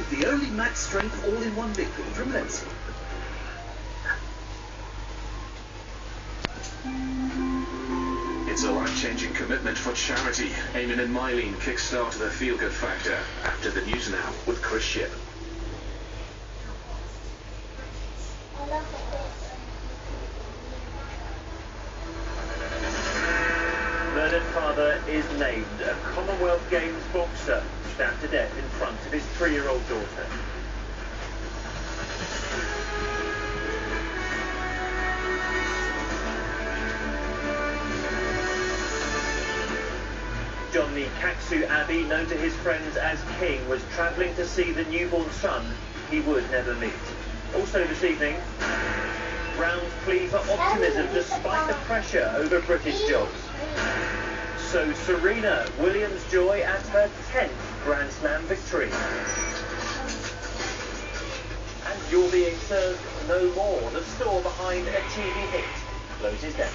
the early max strength all-in-one liquid from Lenzi. It's a life-changing commitment for charity. Eamon and Mylene kickstart the feel-good factor after the news now with Chris Ship. Murdered father is named. A Commonwealth Games boxer stabbed to death in front of his 3-year-old daughter. Johnny Kaksu Abbey, known to his friends as King, was travelling to see the newborn son he would never meet. Also this evening, Brown's plea for optimism despite the pressure over British jobs. So Serena Williams' joy at her 10th Grand Slam victory. And you're being served no more. The store behind a TV hit closes down.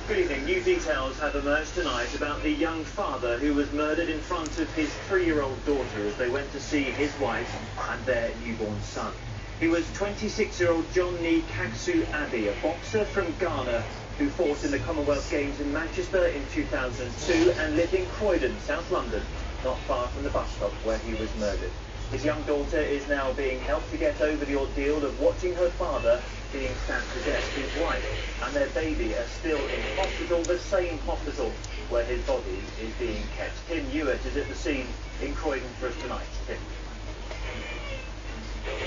Good evening. New details have emerged tonight about the young father who was murdered in front of his 3-year-old daughter as they went to see his wife and their newborn son. He was 26-year-old Johnny Kaksu Abbey, a boxer from Ghana who fought in the Commonwealth Games in Manchester in 2002 and lived in Croydon, South London, not far from the bus stop where he was murdered. His young daughter is now being helped to get over the ordeal of watching her father being stabbed to death. His wife and their baby are still in hospital, the same hospital where his body is being kept. Tim Hewitt is at the scene in Croydon for us tonight. Tim.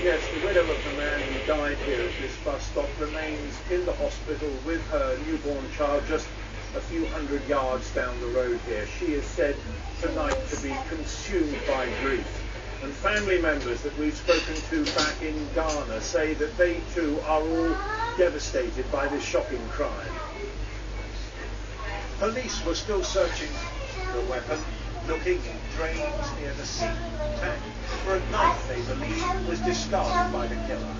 Yes, the widow of the man who died here at this bus stop remains in the hospital with her newborn child just a few hundred yards down the road here. She is said tonight to be consumed by grief. And family members that we've spoken to back in Ghana say that they too are all devastated by this shocking crime. Police were still searching for a weapon, looking in drains near the scene for a knife they believe was discarded by the killer.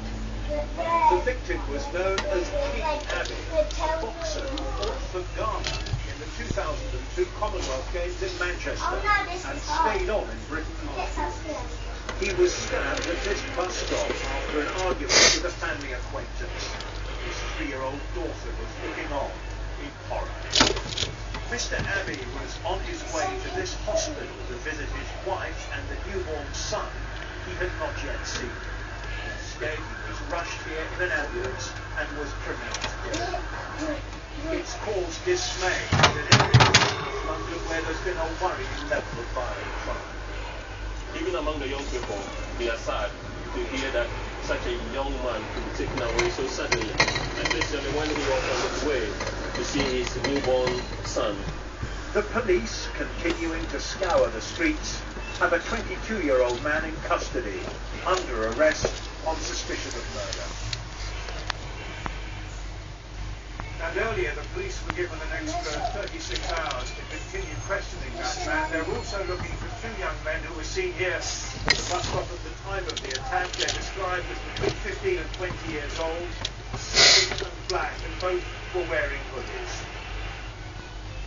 The victim was known as King Abbey, a boxer who fought for Ghana in the 2002 Commonwealth Games in Manchester and stayed on in Britain afterwards. He was stabbed at this bus stop after an argument with a family acquaintance. His 3-year-old daughter was looking on in horror. Mr. Abbey was on his way to this hospital to visit his wife and the newborn son he had not yet seen. Instead, he was rushed here in an ambulance and was pronounced dead. It's caused dismay in areas of London where there's been a worrying level of violent crime. Even among the young people, they are sad to hear that such a young man could be taken away so suddenly, especially when he was on his way to see his newborn son. The police, continuing to scour the streets, have a 22-year-old man in custody, under arrest on suspicion of murder. And earlier, the police were given an extra 36 hours to continue questioning that man. They're also looking for 2 young men who were seen here at the bus stop at the time of the attack. They're described as between 15 and 20 years old, suited and black, and both were wearing hoodies.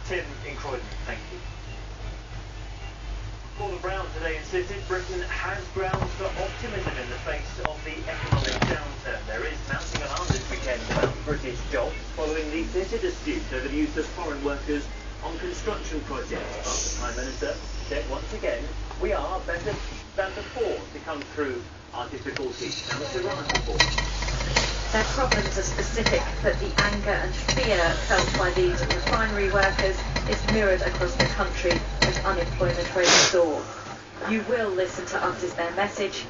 Tim in Croydon, thank you. Gordon Brown today insisted Britain has grounds for optimism in the face of the economic downturn. There is mounting alarm this weekend about British jobs following the bitter dispute over the use of foreign workers on construction projects. But the Prime Minister said once again, we are better than before to come through our difficulties. Now it's a rise report. Their problems are specific, but the anger and fear felt by these refinery workers is mirrored across the country as unemployment rates soar. You will listen to us is their message.